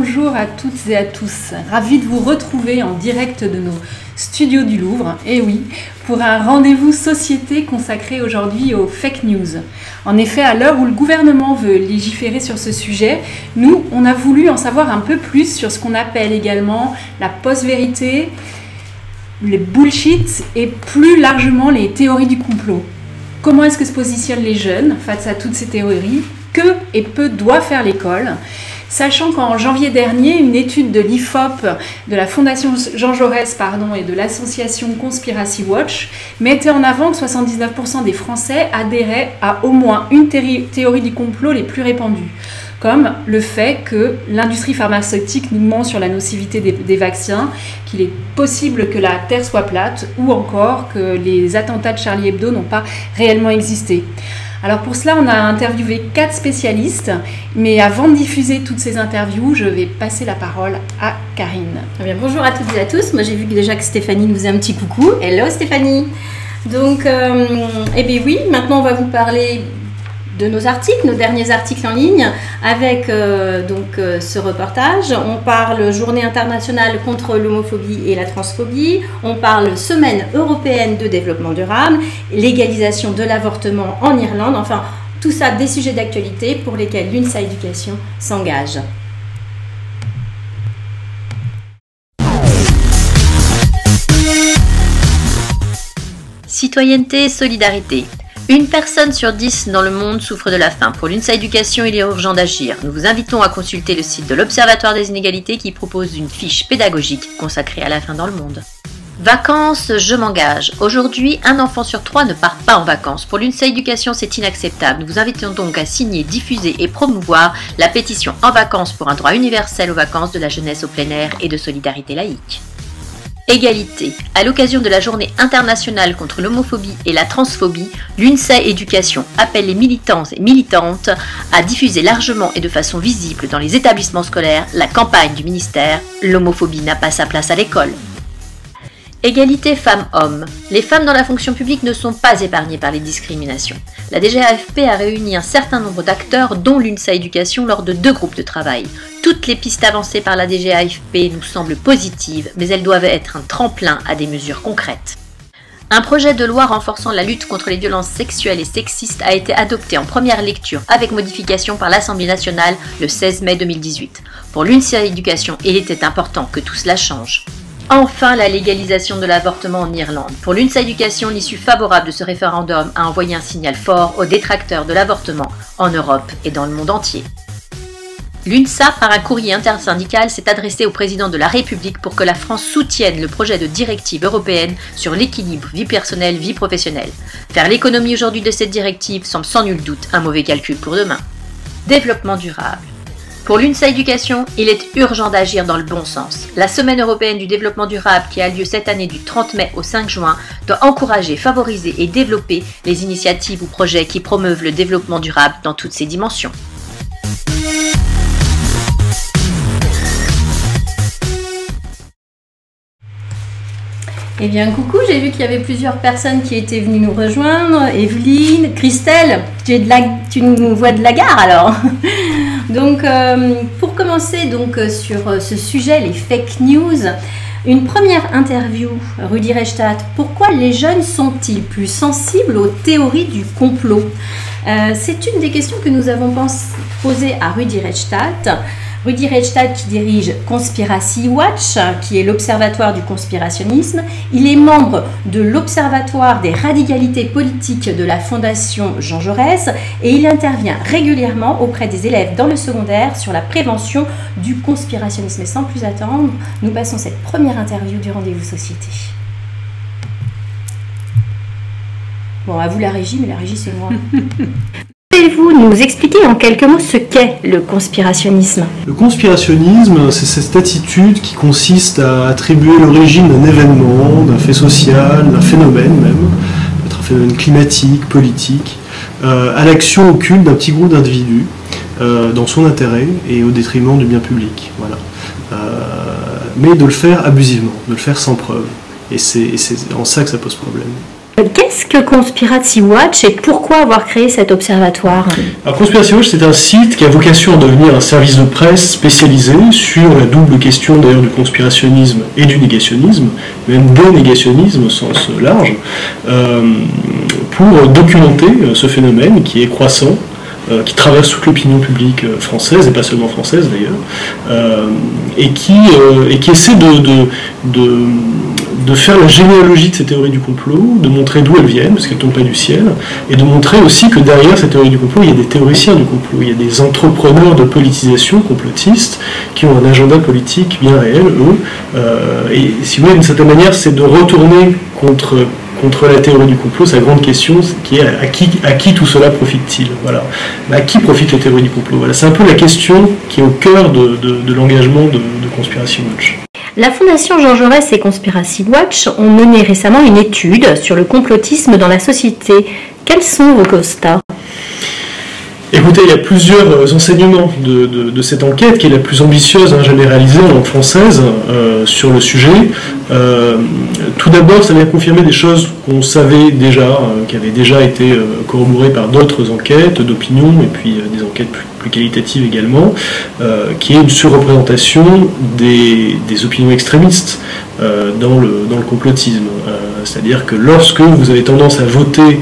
bonjour à toutes et à tous. Ravi de vous retrouver en direct de nos studios du Louvre, et oui, pour un rendez-vous société consacré aujourd'hui aux fake news. En effet, à l'heure où le gouvernement veut légiférer sur ce sujet, nous, on a voulu en savoir un peu plus sur ce qu'on appelle également la post-vérité, les bullshit et plus largement les théories du complot. Comment est-ce que se positionnent les jeunes face à toutes ces théories? Que et peu doit faire l'école? Sachant qu'en janvier dernier, une étude de l'IFOP, de la Fondation Jean Jaurès et de l'association Conspiracy Watch mettait en avant que 79% des Français adhéraient à au moins une théorie du complot les plus répandues, comme le fait que l'industrie pharmaceutique nous ment sur la nocivité des vaccins, qu'il est possible que la Terre soit plate, ou encore que les attentats de Charlie Hebdo n'ont pas réellement existé. Alors pour cela, on a interviewé 4 spécialistes, mais avant de diffuser toutes ces interviews, je vais passer la parole à Karine. Eh bien, bonjour à toutes et à tous. Moi, j'ai vu déjà que Stéphanie nous faisait un petit coucou. Hello Stéphanie. Donc, eh bien oui, maintenant on va vous parler de nos articles, nos derniers articles en ligne, avec ce reportage. On parle Journée internationale contre l'homophobie et la transphobie, on parle Semaine européenne de développement durable, légalisation de l'avortement en Irlande, enfin tout ça des sujets d'actualité pour lesquels l'UNSA Éducation s'engage. Citoyenneté et solidarité. Une personne sur 10 dans le monde souffre de la faim. Pour l'UNSA Éducation, il est urgent d'agir. Nous vous invitons à consulter le site de l'Observatoire des inégalités qui propose une fiche pédagogique consacrée à la faim dans le monde. Vacances, je m'engage. Aujourd'hui, un enfant sur 3 ne part pas en vacances. Pour l'UNSA Éducation, c'est inacceptable. Nous vous invitons donc à signer, diffuser et promouvoir la pétition En vacances pour un droit universel aux vacances de la jeunesse au plein air et de solidarité laïque. Égalité. À l'occasion de la Journée internationale contre l'homophobie et la transphobie, l'UNSA Éducation appelle les militants et militantes à diffuser largement et de façon visible dans les établissements scolaires la campagne du ministère « L'homophobie n'a pas sa place à l'école ». Égalité femmes-hommes. Les femmes dans la fonction publique ne sont pas épargnées par les discriminations. La DGAFP a réuni un certain nombre d'acteurs, dont l'UNSA Éducation, lors de 2 groupes de travail. Toutes les pistes avancées par la DGAFP nous semblent positives, mais elles doivent être un tremplin à des mesures concrètes. Un projet de loi renforçant la lutte contre les violences sexuelles et sexistes a été adopté en première lecture avec modification par l'Assemblée nationale le 16 mai 2018. Pour l'UNSA Éducation, il était important que tout cela change. Enfin, la légalisation de l'avortement en Irlande. Pour l'UNSA Éducation, l'issue favorable de ce référendum a envoyé un signal fort aux détracteurs de l'avortement en Europe et dans le monde entier. L'UNSA, par un courrier intersyndical, s'est adressé au président de la République pour que la France soutienne le projet de directive européenne sur l'équilibre vie personnelle-vie professionnelle. Faire l'économie aujourd'hui de cette directive semble sans nul doute un mauvais calcul pour demain. Développement durable. Pour l'UNSA Éducation, il est urgent d'agir dans le bon sens. La Semaine européenne du développement durable qui a lieu cette année du 30 mai au 5 juin doit encourager, favoriser et développer les initiatives ou projets qui promeuvent le développement durable dans toutes ses dimensions. Eh bien, coucou, j'ai vu qu'il y avait plusieurs personnes qui étaient venues nous rejoindre. Evelyne, Christelle, tu nous vois de la gare alors. Donc, pour commencer sur ce sujet, les fake news, une première interview, Rudi Reichstadt. Pourquoi les jeunes sont-ils plus sensibles aux théories du complot? C'est une des questions que nous avons posées à Rudi Reichstadt. Rudi Reichstadt qui dirige Conspiracy Watch, qui est l'observatoire du conspirationnisme. Il est membre de l'observatoire des radicalités politiques de la Fondation Jean Jaurès et il intervient régulièrement auprès des élèves dans le secondaire sur la prévention du conspirationnisme. Et sans plus attendre, nous passons cette première interview du Rendez-vous Société. Bon, à vous la régie, mais la régie c'est moi. Pouvez-vous nous expliquer en quelques mots ce qu'est le conspirationnisme? Le conspirationnisme, c'est cette attitude qui consiste à attribuer l'origine d'un événement, d'un fait social, d'un phénomène même, peut-être un phénomène climatique, politique, à l'action occulte d'un petit groupe d'individus, dans son intérêt et au détriment du bien public. Voilà. Mais de le faire abusivement, de le faire sans preuve. Et c'est en ça que ça pose problème. Qu'est-ce que Conspiracy Watch et pourquoi avoir créé cet observatoire? Alors, Conspiracy Watch, c'est un site qui a vocation à devenir un service de presse spécialisé sur la double question d'ailleurs du conspirationnisme et du négationnisme, même des négationnismes au sens large, pour documenter ce phénomène qui est croissant, qui traverse toute l'opinion publique française, et pas seulement française d'ailleurs, et qui essaie de faire la généalogie de ces théories du complot, de montrer d'où elles viennent, parce qu'elles ne tombent pas du ciel, et de montrer aussi que derrière ces théories du complot, il y a des théoriciens du complot, il y a des entrepreneurs de politisation complotistes qui ont un agenda politique bien réel, eux, et si vous voulez, d'une certaine manière, c'est de retourner contre la théorie du complot, sa grande question qui est à qui tout cela profite-t-il? Voilà. À qui profite la théorie du complot? Voilà. C'est un peu la question qui est au cœur de l'engagement de Conspiracy Watch. La Fondation Jean Jaurès et Conspiracy Watch ont mené récemment une étude sur le complotisme dans la société. Quels sont vos constats? Écoutez, il y a plusieurs enseignements de cette enquête, qui est la plus ambitieuse jamais réalisée en langue française sur le sujet. Tout d'abord, ça vient confirmer des choses qu'on savait déjà, qui avaient déjà été corroborées par d'autres enquêtes d'opinion, et puis des enquêtes plus qualitatives également, qui est une surreprésentation des opinions extrémistes dans le complotisme. C'est-à-dire que lorsque vous avez tendance à voter,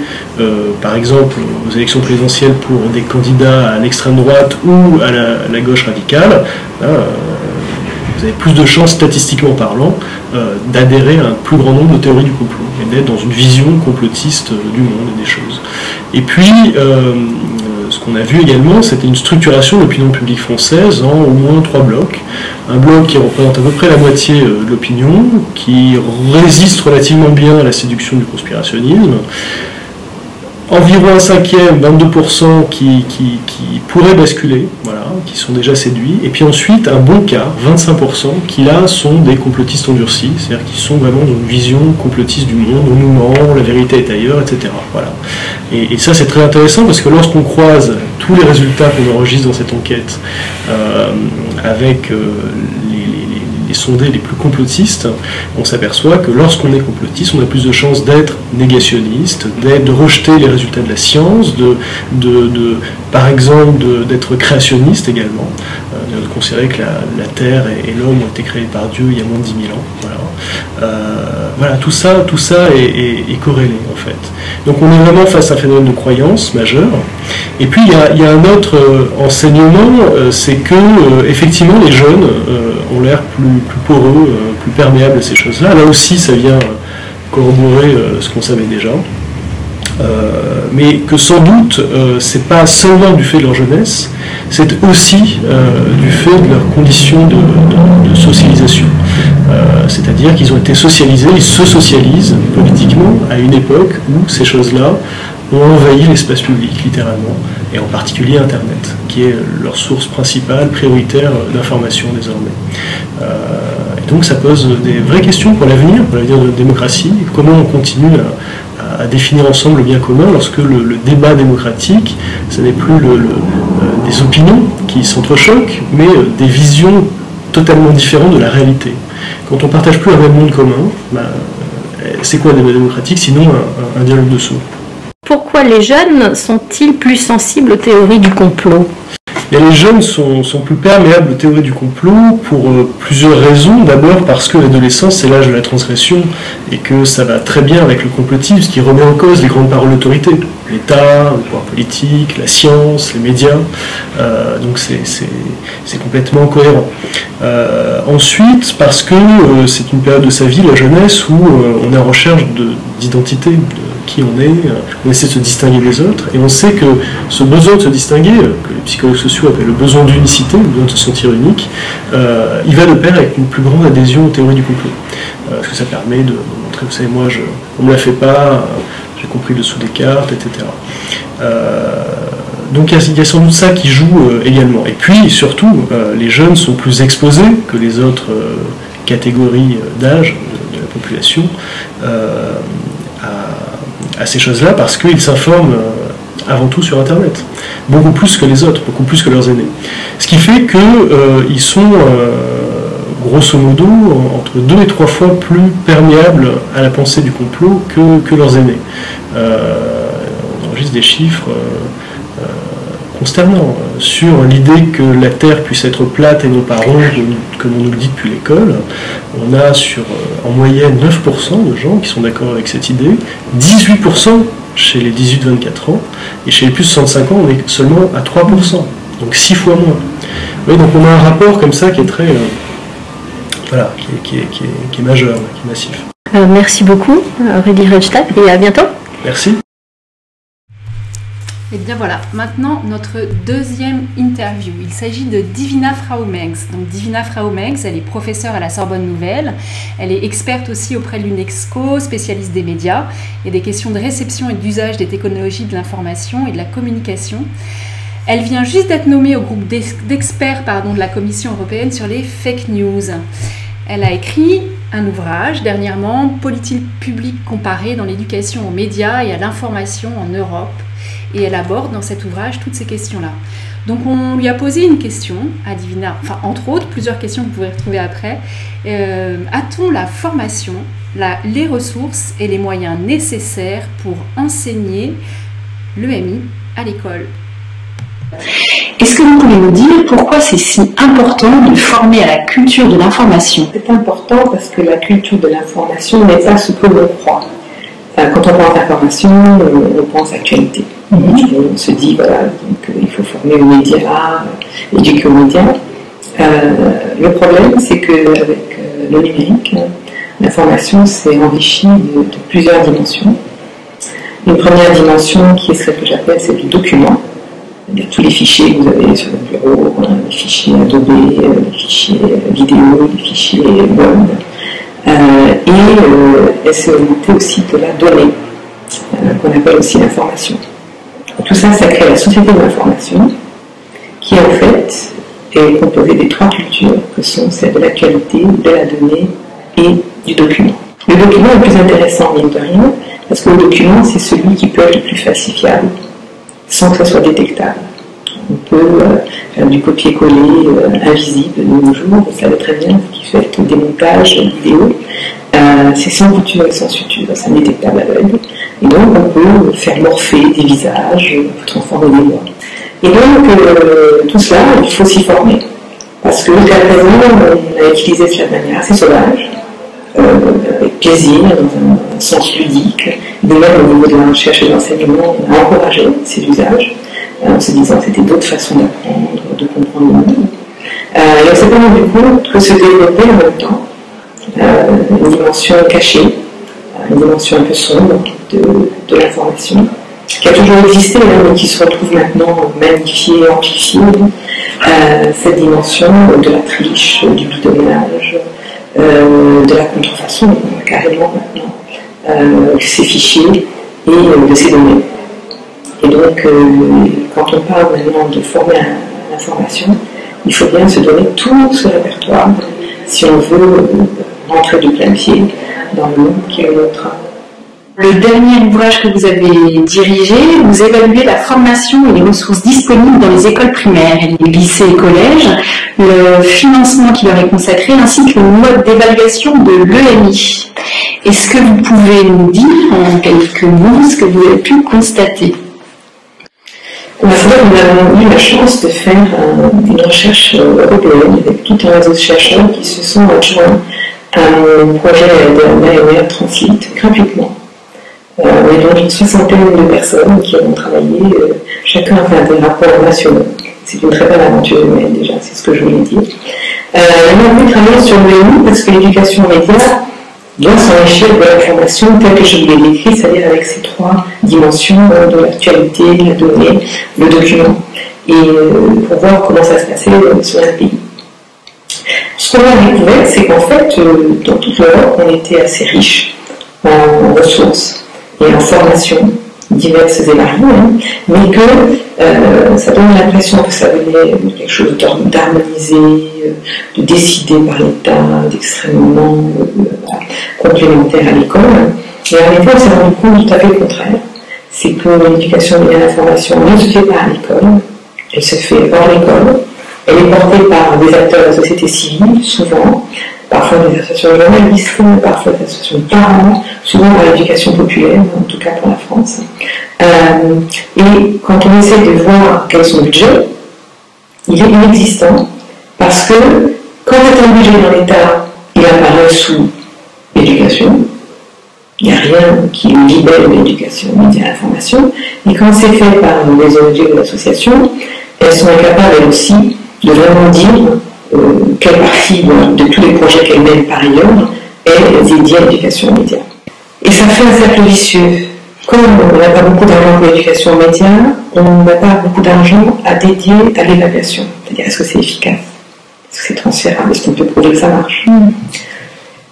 par exemple, aux élections présidentielles pour des candidats à l'extrême droite ou à la gauche radicale, vous avez plus de chances, statistiquement parlant, d'adhérer à un plus grand nombre de théories du complot et d'être dans une vision complotiste du monde et des choses. Et puis, ce qu'on a vu également, c'était une structuration de l'opinion publique française en au moins 3 blocs. Un bloc qui représente à peu près la moitié de l'opinion, qui résiste relativement bien à la séduction du conspirationnisme. Environ un cinquième, 22%, qui pourraient basculer, voilà, qui sont déjà séduits. Et puis ensuite, un bon quart, 25%, qui là sont des complotistes endurcis, c'est-à-dire qui sont vraiment dans une vision complotiste du monde, on nous ment, la vérité est ailleurs, etc. Voilà. Et ça, c'est très intéressant parce que lorsqu'on croise tous les résultats qu'on enregistre dans cette enquête avec les sondés les plus complotistes, on s'aperçoit que lorsqu'on est complotiste, on a plus de chances d'être négationniste, de rejeter les résultats de la science, par exemple d'être créationniste également, de considérer que la Terre et l'homme ont été créés par Dieu il y a moins de 10 000 ans. Voilà. Voilà, tout ça est corrélé en fait. Donc on est vraiment face à un phénomène de croyance majeur. Et puis il y a un autre enseignement, c'est que effectivement les jeunes ont l'air plus poreux, plus perméables à ces choses-là. Là aussi ça vient corroborer ce qu'on savait déjà. Mais que sans doute c'est pas seulement du fait de leur jeunesse, c'est aussi du fait de leurs conditions de socialisation. C'est-à-dire qu'ils ont été socialisés, ils se socialisent politiquement à une époque où ces choses-là ont envahi l'espace public, littéralement, et en particulier Internet, qui est leur source principale, prioritaire d'information désormais. Et donc ça pose des vraies questions pour l'avenir de la démocratie, comment on continue à définir ensemble le bien commun lorsque le débat démocratique, ce n'est plus des opinions qui s'entrechoquent, mais des visions totalement différentes de la réalité. Quand on ne partage plus un même monde commun, c'est quoi un débat démocratique sinon un dialogue de sourds? Pourquoi les jeunes sont-ils plus sensibles aux théories du complot? Et les jeunes sont plus perméables aux théories du complot pour plusieurs raisons. D'abord parce que l'adolescence, c'est l'âge de la transgression et que ça va très bien avec le complotisme, ce qui remet en cause les grandes paroles d'autorité. L'État, le pouvoir politique, la science, les médias. Donc c'est complètement cohérent. Ensuite, parce que c'est une période de sa vie, la jeunesse, où on est en recherche d'identité, qui on est, on essaie de se distinguer des autres, et on sait que ce besoin de se distinguer, que les psychologues sociaux appellent le besoin d'unicité, le besoin de se sentir unique, il va de pair avec une plus grande adhésion aux théories du complot. Parce que ça permet de montrer, vous savez, moi, on ne me la fait pas, j'ai compris le dessous des cartes, etc. Donc il y a sans doute ça qui joue également. Et puis, surtout, les jeunes sont plus exposés que les autres catégories d'âge de la population à ces choses-là parce qu'ils s'informent avant tout sur Internet, beaucoup plus que les autres, beaucoup plus que leurs aînés. Ce qui fait qu'ils sont grosso modo entre 2 et 3 fois plus perméables à la pensée du complot que leurs aînés. On enregistre des chiffres consternants sur l'idée que la Terre puisse être plate et non pas ronde, comme on nous le dit depuis l'école. On a en moyenne 9% de gens qui sont d'accord avec cette idée, 18% chez les 18-24 ans, et chez les plus de 65 ans, on est seulement à 3%, donc 6 fois moins. Oui, donc on a un rapport comme ça qui est très... voilà, qui est majeur, qui est massif. Merci beaucoup, Rudy Röttstadt, et à bientôt. Merci. Et bien voilà, maintenant notre deuxième interview. Il s'agit de Divina Frau-Meigs. Donc Divina Frau-Meigs, elle est professeure à la Sorbonne Nouvelle. Elle est experte aussi auprès de l'UNESCO, spécialiste des médias et des questions de réception et d'usage des technologies de l'information et de la communication. Elle vient juste d'être nommée au groupe d'experts de la Commission européenne sur les fake news. Elle a écrit un ouvrage dernièrement, Politique publique comparée dans l'éducation aux médias et à l'information en Europe. Et elle aborde dans cet ouvrage toutes ces questions-là. Donc on lui a posé une question à Divina, enfin entre autres, plusieurs questions que vous pourrez retrouver après. A-t-on la formation, les ressources et les moyens nécessaires pour enseigner l'EMI à l'école ? Est-ce que vous pouvez nous dire pourquoi c'est si important de former à la culture de l'information ? C'est important parce que la culture de l'information n'est pas ce que l'on croit. Quand on pense information, on pense actualité. On se dit, voilà, donc, il faut former aux médias, éduquer aux médias. Le problème, c'est qu'avec le numérique, l'information s'est enrichie de plusieurs dimensions. Une première dimension qui est ce que j'appelle celle du document. Il y a tous les fichiers que vous avez sur votre bureau, les fichiers Adobe, les fichiers vidéo, les fichiers web. Elle s'est augmentée aussi de la donnée, qu'on appelle aussi l'information. Tout ça, ça crée la société de l'information, qui en fait est composée des 3 cultures, que sont celles de l'actualité, de la donnée et du document. Le document est le plus intéressant, mine de rien, parce que le document, c'est celui qui peut être le plus falsifiable, sans que ça soit détectable. On peut faire du copier-coller invisible de nos jours, vous savez très bien, ce qui fait des montages vidéo, c'est sans couture et sans suture, c'est indétectable à l'œil. Et donc on peut faire morpher des visages, transformer des voix. Et donc tout cela, il faut s'y former. Parce que jusqu'à présent, on a utilisé cela de manière assez sauvage, avec plaisir, dans un sens ludique. De même, au niveau de la recherche et de l'enseignement, on a encouragé ces usages, en se disant que c'était d'autres façons d'apprendre, de comprendre le monde. Et on s'est pas rendu compte que se développait en même temps une dimension cachée, une dimension un peu sombre de l'information, qui a toujours existé, mais qui se retrouve maintenant magnifiée, amplifiée. Cette dimension de la triche, du bidonnage, de la contrefaçon, carrément maintenant, de ces fichiers et de ces données. Et donc, quand on parle maintenant de former à l'information, il faut bien se donner tout ce répertoire si on veut rentrer de plein pied dans le monde qui est le nôtre. Le dernier ouvrage que vous avez dirigé, vous évaluez la formation et les ressources disponibles dans les écoles primaires et les lycées et collèges, le financement qui leur est consacré, ainsi que le mode d'évaluation de l'EMI. Est-ce que vous pouvez nous dire en quelques mots ce que vous avez pu constater ? Nous avons eu la chance de faire une recherche européenne avec tout un réseau de chercheurs qui se sont adjoints à un projet de l'AMR Translate gratuitement. On est donc une 60aine de personnes qui ont travaillé, chacun a fait des rapports nationaux. C'est une très belle aventure humaine déjà, c'est ce que je voulais dire. On a voulu travailler sur l'EMI parce que l'éducation aux médias doit s'enrichir de l'information telle que je vous l'ai décrit, c'est-à-dire avec ces 3 dimensions de l'actualité, la donnée, le document, et pour voir comment ça se passait sur un pays. Ce qu'on a découvert, c'est qu'en fait, dans toute l'Europe, on était assez riche en ressources et en formations diverses et variées, mais que ça donne l'impression que ça venait de quelque chose d'harmonisé, de décidé par l'État, d'extrêmement complémentaire à l'école. Et en effet, on s'est rendu compte tout à fait le contraire. C'est que l'éducation et l'information ne se fait pas à l'école, elle se fait hors l'école, Elle est portée par des acteurs de la société civile, souvent, parfois des associations de journalistes, parfois des associations de parents, souvent dans l'éducation populaire, en tout cas pour la France. Et quand on essaie de voir quel est son budget, il est inexistant, parce que quand il y a un budget dans l'État, il apparaît sous l'éducation. Il n'y a rien qui libère l'éducation, médias, information. Et quand c'est fait par les ONG ou l'association, elles sont incapables, elles aussi, de vraiment dire quelle partie de tous les projets qu'elles mènent par ailleurs est dédiée à l'éducation aux médias. Et ça fait un cercle vicieux. Comme on n'a pas beaucoup d'argent pour l'éducation aux médias, on n'a pas beaucoup d'argent à dédier à l'évaluation. C'est-à-dire, est-ce que c'est efficace? Est-ce que c'est transférable? Est-ce qu'on peut prouver que ça marche?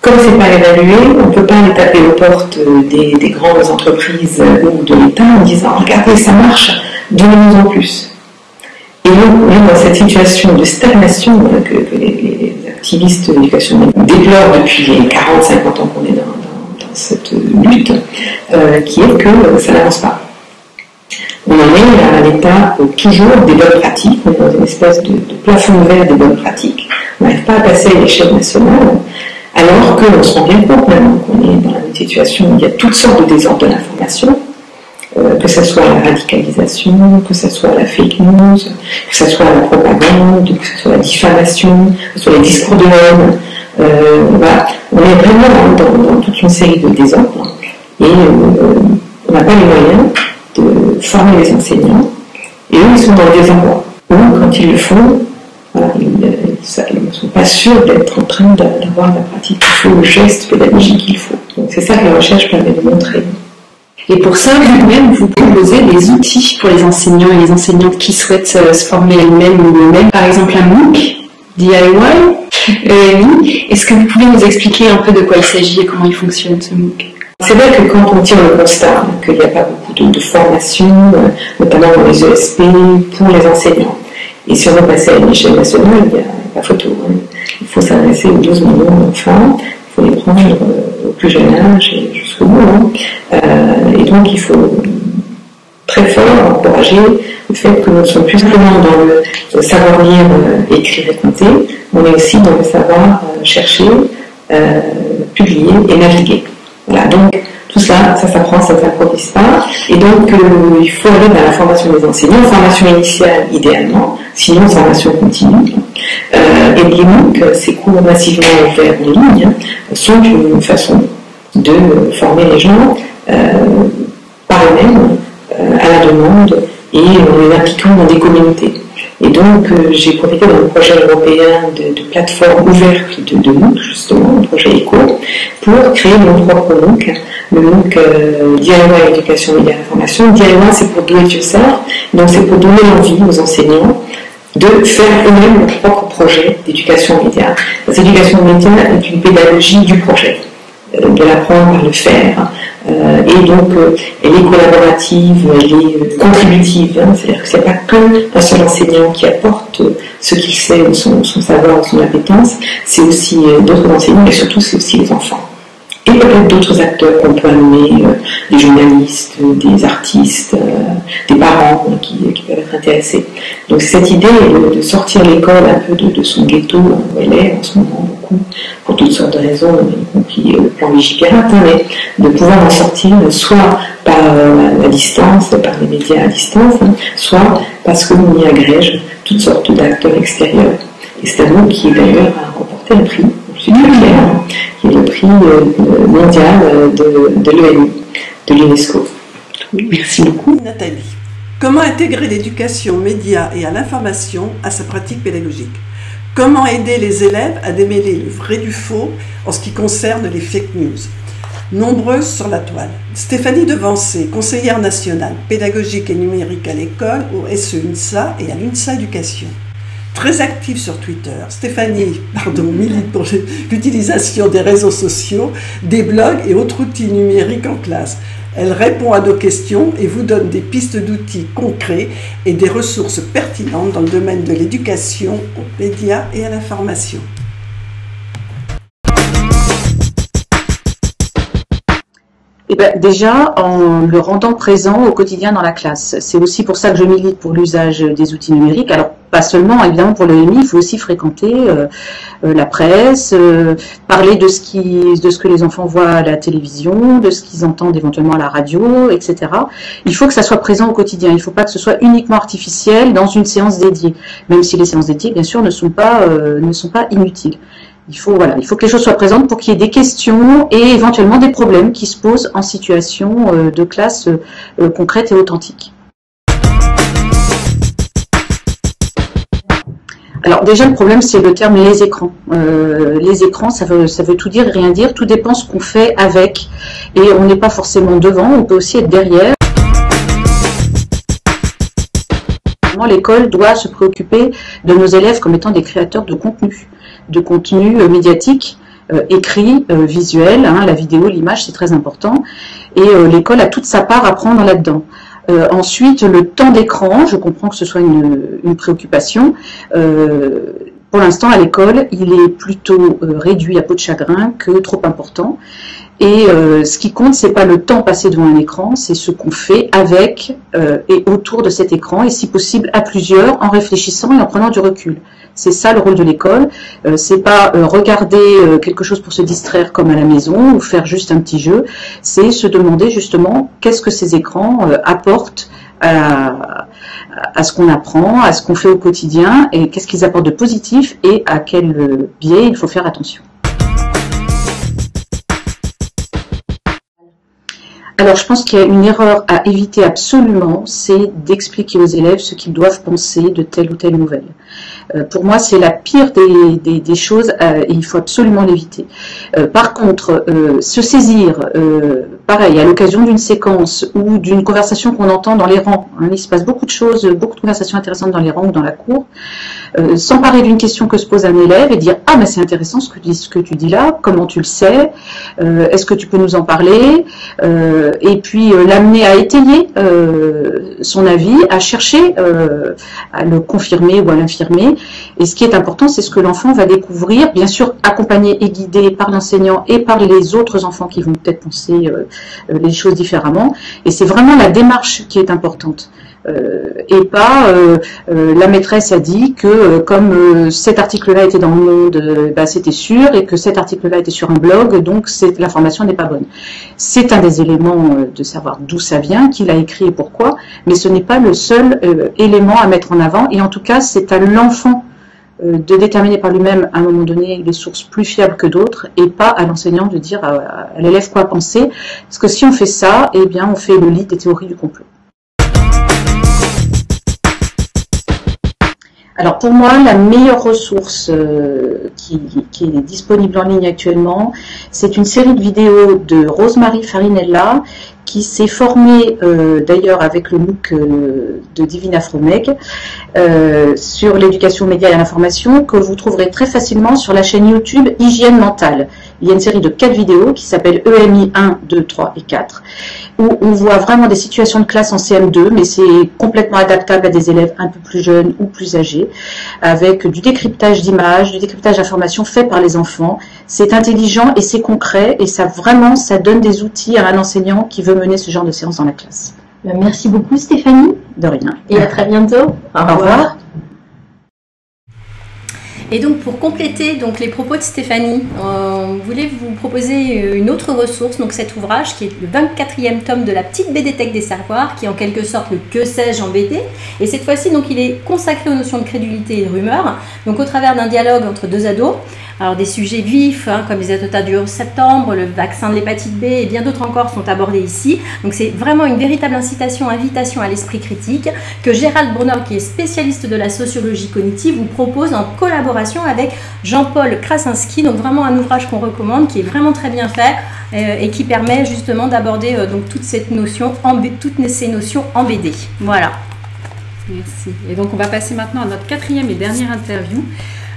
Comme ce n'est pas évalué, on ne peut pas aller taper aux portes des grandes entreprises ou de l'État en disant « Regardez, ça marche, donnez-nous en plus ». Et donc, on est dans cette situation de stagnation que les activistes de l'éducation déplorent depuis les 40-50 ans qu'on est dans cette lutte, qui est que ça n'avance pas. On en est à l'état toujours des bonnes pratiques, on est dans une espèce de plafond de verre des bonnes pratiques, on n'arrive pas à passer à l'échelle nationale, alors qu'on se rend bien compte maintenant qu'on est dans une situation où il y a toutes sortes de désordres de l'information, que ce soit la radicalisation, que ce soit la fake news, que ce soit la propagande, que ce soit la diffamation, que ce soit les discours de haine. Voilà. On est vraiment dans toute une série de désordres et on n'a pas les moyens de former les enseignants et eux ils sont dans le désordre. Ou quand ils le font, voilà, ils ne sont pas sûrs d'être en train d'avoir la pratique qu'il faut, le geste pédagogique qu'il faut. Donc c'est ça que la recherche permet de montrer. Et pour ça, vous-même, vous proposez des outils pour les enseignants et les enseignantes qui souhaitent se former elles-mêmes ou eux-mêmes. Par exemple, un MOOC, DIY, EMI. Est-ce que vous pouvez nous expliquer un peu de quoi il s'agit et comment il fonctionne, ce MOOC? C'est vrai que quand on tire le constat qu'il n'y a pas beaucoup de formation, notamment dans les ESP, pour les enseignants, et si on veut passer à une échelle nationale, il n'y a pas photo. Il faut s'adresser aux 12 millions d'enfants, il faut les prendre au plus jeune âge et jusqu'au bout. Et donc il faut très fort encourager le fait que nous ne sommes plus seulement dans le savoir lire, écrire et compter, on est aussi dans le savoir chercher, publier et naviguer. Voilà, donc tout cela, ça s'apprend, ça ne s'improvise pas. Et donc il faut aller dans la formation des enseignants, formation initiale idéalement, sinon formation continue. Et les MOOC, ces cours massivement offerts en ligne, sont une façon de former les gens par eux-mêmes, à la demande, et en les impliquant dans des communautés. Et donc j'ai profité d'un projet européen de plateforme ouverte de MOOC, justement, un projet ECO, pour créer mon propre MOOC, le MOOC DIY Éducation, Médias et Information. DIY, c'est pour do it yourself, donc c'est pour donner envie aux enseignants de faire eux-mêmes leur propre projet d'éducation aux médias. Cette éducation aux médias est une pédagogie du projet, de l'apprendre par le faire, et donc elle est collaborative, elle est contributive, c'est-à-dire que ce n'est pas qu'un seul enseignant qui apporte ce qu'il sait, son savoir, son appétence, c'est aussi d'autres enseignants, et surtout c'est aussi les enfants. Et peut-être d'autres acteurs qu'on peut amener, des journalistes, des artistes, des parents qui peuvent être intéressés. Donc cette idée de sortir l'école un peu de son ghetto où elle est en ce moment beaucoup, pour toutes sortes de raisons, y compris le plan Vigipirate, mais de pouvoir en sortir soit par la distance, par les médias à distance, soit parce qu'on y agrège toutes sortes d'acteurs extérieurs. Et c'est un mot qui d'ailleurs a remporté un prix. Je suis très fière, qui est le prix mondial de l'ONU, de l'UNESCO. Merci beaucoup. Nathalie, comment intégrer l'éducation aux médias et à l'information à sa pratique pédagogique? Comment aider les élèves à démêler le vrai du faux en ce qui concerne les fake news? Nombreuses sur la toile. Stéphanie Devancé, conseillère nationale pédagogique et numérique à l'école, au SEUNSA et à l'UNSA Éducation. Très active sur Twitter, Stéphanie milite pour l'utilisation des réseaux sociaux, des blogs et autres outils numériques en classe. Elle répond à nos questions et vous donne des pistes d'outils concrets et des ressources pertinentes dans le domaine de l'éducation aux médias et à l'information. Eh ben, déjà, en le rendant présent au quotidien dans la classe. C'est aussi pour ça que je milite pour l'usage des outils numériques. Alors, pas seulement, évidemment, pour l'EMI, il faut aussi fréquenter la presse, parler de ce que les enfants voient à la télévision, de ce qu'ils entendent éventuellement à la radio, etc. Il faut que ça soit présent au quotidien. Il ne faut pas que ce soit uniquement artificiel dans une séance dédiée, même si les séances dédiées, bien sûr, ne sont pas inutiles. Il faut que les choses soient présentes pour qu'il y ait des questions et éventuellement des problèmes qui se posent en situation de classe concrète et authentique. Alors déjà, le problème, c'est le terme les écrans. Les écrans, ça veut tout dire et rien dire. Tout dépend ce qu'on fait avec. Et on n'est pas forcément devant, on peut aussi être derrière. L'école doit se préoccuper de nos élèves comme étant des créateurs de contenu médiatique, écrit, visuel, la vidéo, l'image, c'est très important. Et l'école a toute sa part à prendre là-dedans. Ensuite, le temps d'écran, je comprends que ce soit une préoccupation. Pour l'instant, à l'école, il est plutôt réduit à peau de chagrin que trop important. Et ce qui compte, c'est pas le temps passé devant un écran, c'est ce qu'on fait avec et autour de cet écran, et si possible à plusieurs, en réfléchissant et en prenant du recul. C'est ça le rôle de l'école. C'est pas regarder quelque chose pour se distraire comme à la maison ou faire juste un petit jeu. C'est se demander justement qu'est-ce que ces écrans apportent à ce qu'on apprend, à ce qu'on fait au quotidien, et qu'est-ce qu'ils apportent de positif et à quel biais il faut faire attention. Alors, je pense qu'il y a une erreur à éviter absolument, c'est d'expliquer aux élèves ce qu'ils doivent penser de telle ou telle nouvelle. Pour moi, c'est la pire des choses et il faut absolument l'éviter. Par contre, se saisir, pareil, à l'occasion d'une séquence ou d'une conversation qu'on entend dans les rangs, il se passe beaucoup de choses, beaucoup de conversations intéressantes dans les rangs ou dans la cour, s'emparer d'une question que se pose un élève et dire « Ah, mais c'est intéressant ce que tu dis là, comment tu le sais, est-ce que tu peux nous en parler ?» Et puis l'amener à étayer son avis, à chercher à le confirmer ou à l'infirmer. Et ce qui est important, c'est ce que l'enfant va découvrir, bien sûr accompagné et guidé par l'enseignant et par les autres enfants qui vont peut-être penser les choses différemment. Et c'est vraiment la démarche qui est importante. Et pas la maîtresse a dit que comme cet article-là était dans le Monde, c'était sûr, et que cet article-là était sur un blog, donc l'information n'est pas bonne. C'est un des éléments de savoir d'où ça vient, qui l'a écrit et pourquoi, mais ce n'est pas le seul élément à mettre en avant, et en tout cas c'est à l'enfant de déterminer par lui-même à un moment donné les sources plus fiables que d'autres, et pas à l'enseignant de dire à l'élève quoi penser, parce que si on fait ça, eh bien on fait le lit des théories du complot. Alors pour moi, la meilleure ressource qui est disponible en ligne actuellement, c'est une série de vidéos de Rosemarie Farinella qui s'est formée d'ailleurs avec le MOOC de Divina Fromeg sur l'éducation aux médias et à l'information, que vous trouverez très facilement sur la chaîne YouTube Hygiène Mentale. Il y a une série de 4 vidéos qui s'appellent EMI 1, 2, 3 et 4, où on voit vraiment des situations de classe en CM2, mais c'est complètement adaptable à des élèves un peu plus jeunes ou plus âgés, avec du décryptage d'images, du décryptage d'informations fait par les enfants. C'est intelligent et c'est concret, et ça donne des outils à un enseignant qui veut mener ce genre de séance dans la classe. Merci beaucoup Stéphanie. De rien. Et à très bientôt. Au revoir. Et donc pour compléter les propos de Stéphanie, on voulait vous proposer une autre ressource, donc cet ouvrage qui est le 24e tome de la petite BDthèque des savoirs, qui est en quelque sorte le que sais-je en BD. Et cette fois-ci, il est consacré aux notions de crédulité et de rumeur, donc au travers d'un dialogue entre deux ados. Alors des sujets vifs, comme les attentats du 11 septembre, le vaccin de l'hépatite B et bien d'autres encore sont abordés ici. Donc c'est vraiment une véritable invitation à l'esprit critique que Gérald Brunner, qui est spécialiste de la sociologie cognitive, vous propose en collaboration avec Jean-Paul Krasinski. Donc vraiment un ouvrage qu'on recommande, qui est vraiment très bien fait et qui permet justement d'aborder toutes ces notions en BD. Voilà. Merci. Et donc on va passer maintenant à notre 4e et dernière interview.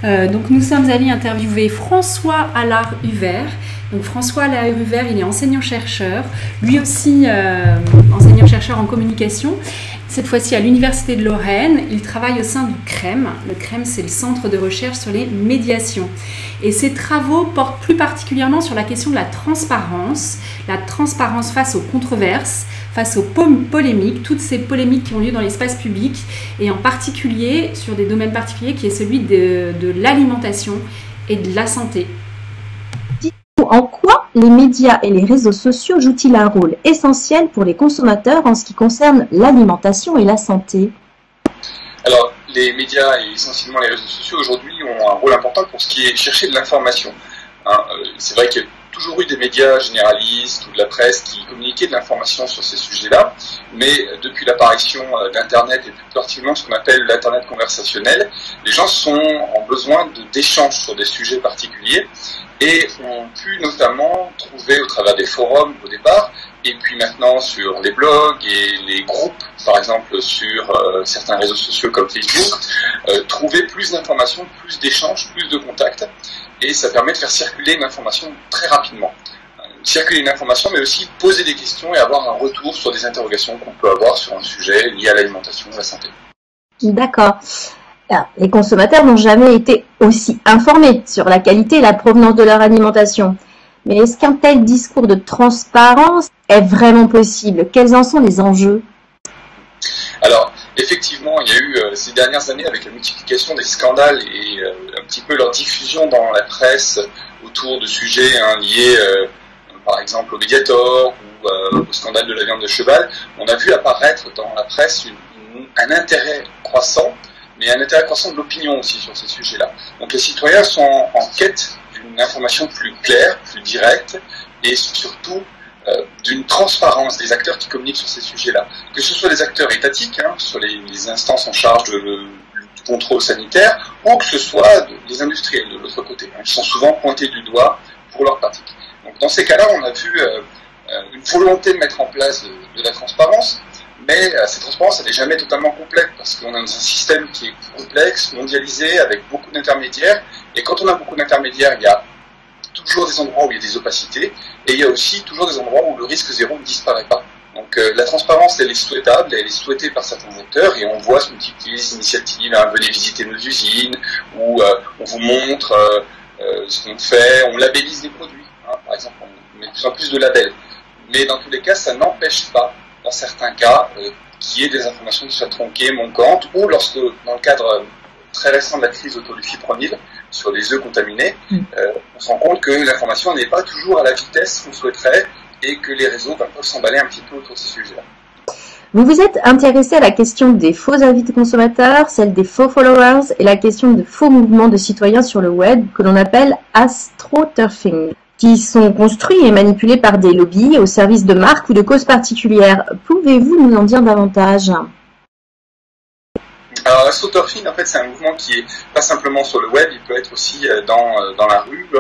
Donc nous sommes allés interviewer François Allard-Huvert. Donc François Allard-Huvert, il est enseignant-chercheur, lui aussi enseignant-chercheur en communication. cette fois-ci à l'Université de Lorraine. Il travaille au sein du CREM. Le CREM, c'est le Centre de recherche sur les médiations. Et ses travaux portent plus particulièrement sur la question de la transparence face aux controverses, face aux polémiques, toutes ces polémiques qui ont lieu dans l'espace public, et en particulier sur des domaines particuliers qui est celui de l'alimentation et de la santé. En quoi les médias et les réseaux sociaux jouent-ils un rôle essentiel pour les consommateurs en ce qui concerne l'alimentation et la santé? Alors, les médias et essentiellement les réseaux sociaux aujourd'hui ont un rôle important pour ce qui est chercher de l'information. C'est vrai qu'il y a toujours eu des médias généralistes ou de la presse qui communiquaient de l'information sur ces sujets-là, mais depuis l'apparition d'Internet et plus particulièrement ce qu'on appelle l'Internet conversationnel, les gens ont besoin d'échanges sur des sujets particuliers et ont pu notamment trouver au travers des forums au départ, et puis maintenant sur les blogs et les groupes, par exemple sur certains réseaux sociaux comme Facebook, trouver plus d'informations, plus d'échanges, plus de contacts, et ça permet de faire circuler une information très rapidement. Circuler une information, mais aussi poser des questions et avoir un retour sur des interrogations qu'on peut avoir sur un sujet lié à l'alimentation et à la santé. D'accord. Alors, les consommateurs n'ont jamais été aussi informés sur la qualité et la provenance de leur alimentation. Mais est-ce qu'un tel discours de transparence est vraiment possible? Quels en sont les enjeux? Alors, effectivement, il y a eu ces dernières années, avec la multiplication des scandales et un petit peu leur diffusion dans la presse autour de sujets liés, par exemple, au Mediator ou au scandale de la viande de cheval, on a vu apparaître dans la presse un intérêt croissant, mais un intérêt croissant de l'opinion aussi sur ces sujets-là. Donc les citoyens sont en quête d'une information plus claire, plus directe, et surtout d'une transparence des acteurs qui communiquent sur ces sujets-là. Que ce soit les acteurs étatiques, sur les instances en charge du contrôle sanitaire, ou que ce soit les industriels de l'autre côté. Ils sont souvent pointés du doigt pour leurs pratiques. Donc dans ces cas-là, on a vu une volonté de mettre en place de la transparence, mais cette transparence, elle n'est jamais totalement complète, parce qu'on a un système qui est complexe, mondialisé, avec beaucoup d'intermédiaires, et quand on a beaucoup d'intermédiaires, il y a toujours des endroits où il y a des opacités, et il y a aussi toujours des endroits où le risque zéro ne disparaît pas. Donc la transparence, elle est souhaitable, elle est souhaitée par certains acteurs, et on voit se multiplier les initiatives, venez visiter nos usines, où on vous montre ce qu'on fait, on labellise des produits, par exemple, on met de plus en plus de labels. Mais dans tous les cas, ça n'empêche pas, dans certains cas, qu'il y ait des informations qui soient tronquées, manquantes, ou lorsque, dans le cadre très récent de la crise autour du fipronil, sur les œufs contaminés, on se rend compte que l'information n'est pas toujours à la vitesse qu'on souhaiterait, et que les réseaux peuvent s'emballer un petit peu autour de ces sujets-là. Vous vous êtes intéressé à la question des faux avis de consommateurs, celle des faux followers et la question de faux mouvements de citoyens sur le web que l'on appelle astroturfing, qui sont construits et manipulés par des lobbies au service de marques ou de causes particulières. Pouvez-vous nous en dire davantage? Alors l'astroturfing, en fait, c'est un mouvement qui est pas simplement sur le web, il peut être aussi dans la rue.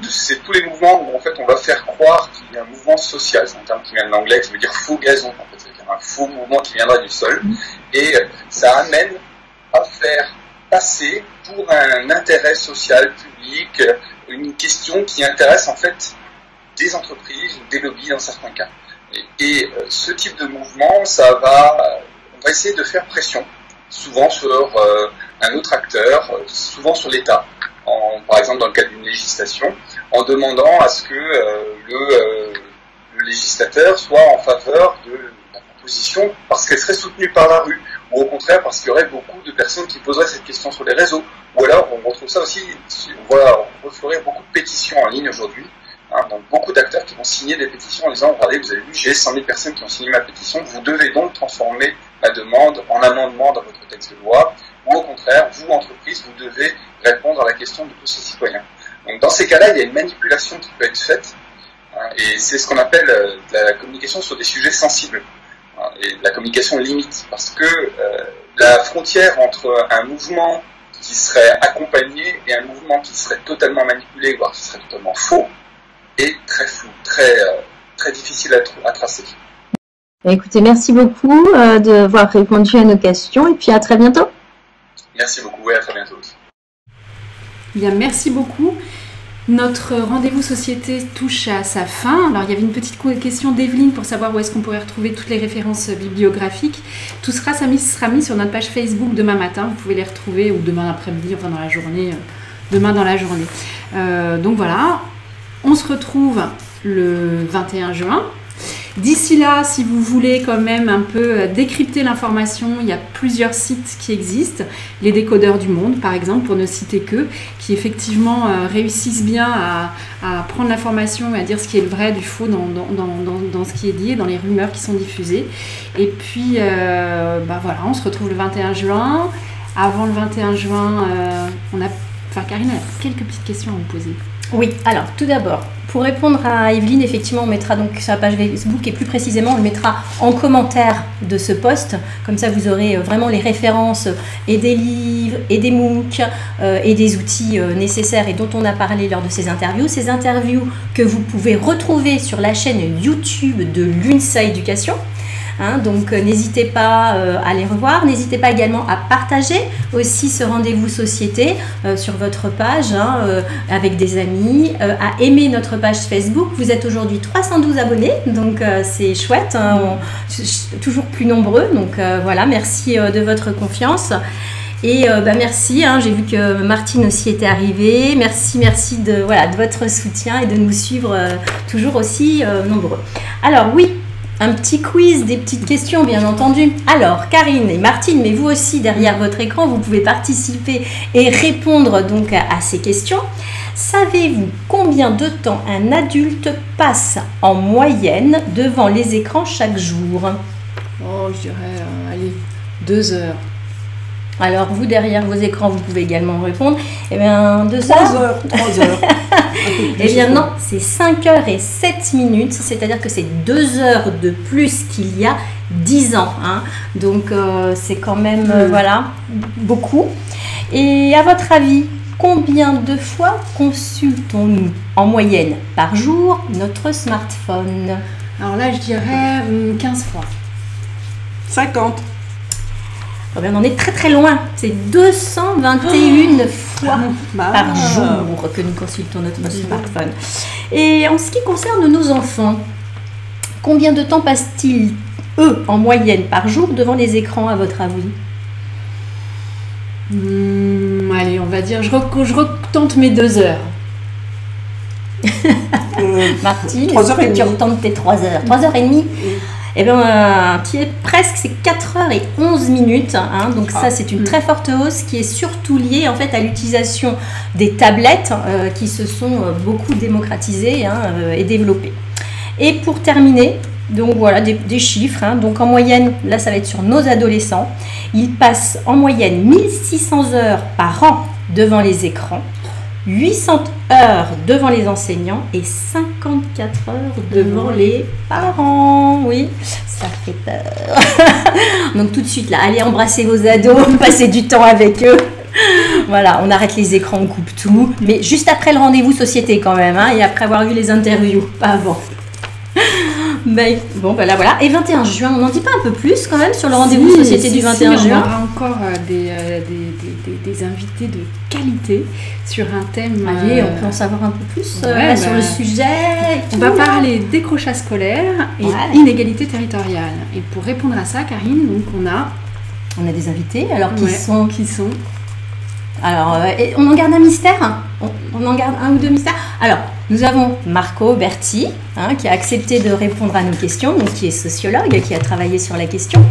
C'est tous les mouvements où en fait on va faire croire qu'il y a un mouvement social, c'est un terme qui vient de l'anglais, qui veut dire faux gazon, en fait, c'est un faux mouvement qui viendra du sol, et ça amène à faire passer pour un intérêt social, public, une question qui intéresse en fait des entreprises ou des lobbies dans certains cas. Et ce type de mouvement, on va essayer de faire pression, souvent sur un autre acteur, souvent sur l'État, par exemple dans le cadre d'une législation, en demandant à ce que le législateur soit en faveur de la proposition parce qu'elle serait soutenue par la rue, ou au contraire parce qu'il y aurait beaucoup de personnes qui poseraient cette question sur les réseaux. Ou alors on retrouve ça aussi, on voit refleurir beaucoup de pétitions en ligne aujourd'hui, donc beaucoup d'acteurs qui vont signer des pétitions en disant regardez, vous avez vu, j'ai 100 000 personnes qui ont signé ma pétition, vous devez donc transformer ma demande en amendement dans votre texte de loi, ou au contraire, vous, entreprise, vous devez répondre à la question de tous ces citoyens. Donc dans ces cas-là, il y a une manipulation qui peut être faite, et c'est ce qu'on appelle la communication sur des sujets sensibles, et la communication limite, parce que la frontière entre un mouvement qui serait accompagné et un mouvement qui serait totalement manipulé, voire qui serait totalement faux, est très flou, très difficile à tracer. Écoutez, merci beaucoup d'avoir répondu à nos questions et puis à très bientôt. Merci beaucoup et à très bientôt aussi. Bien, merci beaucoup. Notre rendez-vous société touche à sa fin. Alors il y avait une petite question d'Evelyne pour savoir où est-ce qu'on pourrait retrouver toutes les références bibliographiques. Tout sera mis sur notre page Facebook demain matin. Vous pouvez les retrouver ou demain après-midi, enfin dans la journée, demain dans la journée. Donc voilà, on se retrouve le 21 juin. D'ici là, si vous voulez quand même un peu décrypter l'information, il y a plusieurs sites qui existent. Les décodeurs du monde, par exemple, pour ne citer que, qui effectivement réussissent bien à prendre l'information et à dire ce qui est le vrai du faux dans ce qui est dit et dans les rumeurs qui sont diffusées. Et puis, voilà, on se retrouve le 21 juin. Avant le 21 juin, Karine a quelques petites questions à vous poser. Oui, alors tout d'abord, pour répondre à Evelyne, effectivement, on mettra donc sur la page Facebook et plus précisément, on le mettra en commentaire de ce post. Comme ça, vous aurez vraiment les références et des livres et des MOOC et des outils nécessaires et dont on a parlé lors de ces interviews. Ces interviews que vous pouvez retrouver sur la chaîne YouTube de l'UNSA Éducation. Donc n'hésitez pas à les revoir, n'hésitez pas également à partager aussi ce rendez-vous société sur votre page avec des amis, à aimer notre page Facebook. Vous êtes aujourd'hui 312 abonnés, donc c'est chouette, toujours plus nombreux, donc voilà, merci de votre confiance. Et merci, j'ai vu que Martine aussi était arrivée, merci de votre soutien et de nous suivre toujours aussi nombreux. Alors oui, un petit quiz, des petites questions bien entendu. Alors Karine et Martine, mais vous aussi derrière votre écran, vous pouvez participer et répondre donc à ces questions. Savez-vous combien de temps un adulte passe en moyenne devant les écrans chaque jour? Oh, je dirais, 2 heures. Alors vous derrière vos écrans, vous pouvez également répondre. Eh bien 2 heures. 3 heures. Eh bien non, c'est 5 heures et 7 minutes, c'est-à-dire que c'est 2 heures de plus qu'il y a 10 ans. Donc c'est quand même beaucoup. Et à votre avis, combien de fois consultons-nous en moyenne par jour notre smartphone? Alors là, je dirais 15 fois. 50. Oh bien, on en est très très loin. C'est 221 fois par jour que nous consultons notre smartphone. Et en ce qui concerne nos enfants, combien de temps passent-ils, eux, en moyenne par jour devant les écrans, à votre avis? Allez, on va dire, je retente mes 2 heures. Martine, est-ce que tu retentes tes 3 heures? 3 heures et demie? Eh bien, tu es presque, c'est 4h11 minutes. Donc ça, c'est une très forte hausse qui est surtout liée en fait à l'utilisation des tablettes qui se sont beaucoup démocratisées et développées. Et pour terminer, donc voilà des chiffres. Donc en moyenne, là, ça va être sur nos adolescents. Ils passent en moyenne 1600 heures par an devant les écrans, 800 heures devant les enseignants et 54 heures devant les parents. Oui, ça fait peur. Donc tout de suite, là, allez embrasser vos ados, passez du temps avec eux. Voilà, on arrête les écrans, on coupe tout. Mais juste après le rendez-vous société quand même, et après avoir eu les interviews, pas avant. Voilà. Et 21 juin, on n'en dit pas un peu plus quand même sur le rendez-vous société du 21 juin? On aura encore des invités de qualité sur un thème. Allez, on peut en savoir un peu plus sur le sujet. On va parler décrochage scolaire et inégalité territoriale. Et pour répondre à ça, Karine, donc on a des invités. Alors qui sont Alors, on en garde un mystère. On en garde un ou deux mystères. Alors, nous avons Marco Berti, qui a accepté de répondre à nos questions, donc qui est sociologue, qui a travaillé sur la question.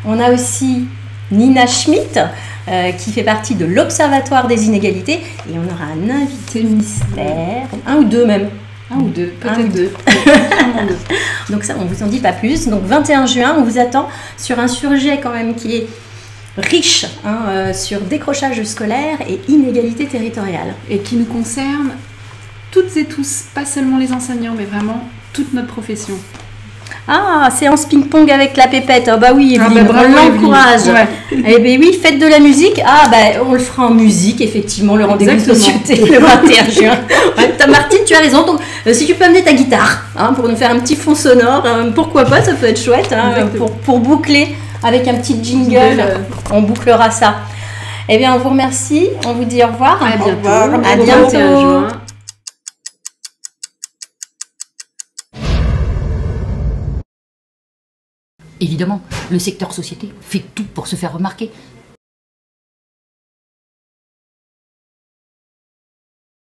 On a aussi Nina Schmidt, qui fait partie de l'Observatoire des inégalités. Et on aura un invité mystère, un ou deux même. Un ou deux, peut-être deux. Donc ça, on ne vous en dit pas plus. Donc 21 juin, on vous attend sur un sujet quand même qui est riche sur décrochage scolaire et inégalité territoriale. Et qui nous concerne toutes et tous, pas seulement les enseignants, mais vraiment toute notre profession. Ah, séance ping-pong avec la pépette. Ah bah oui, Evelyne, on l'encourage. Ouais. Eh bien oui, faites de la musique. Ah bah on le fera en musique, effectivement, le rendez-vous société le 21 juin. Ouais, Martine, tu as raison. Donc si tu peux amener ta guitare pour nous faire un petit fond sonore, pourquoi pas, ça peut être chouette pour boucler avec un petit jingle. On bouclera ça. Eh bien, on vous remercie. On vous dit au revoir. À bientôt. À bientôt. Évidemment, le secteur société fait tout pour se faire remarquer.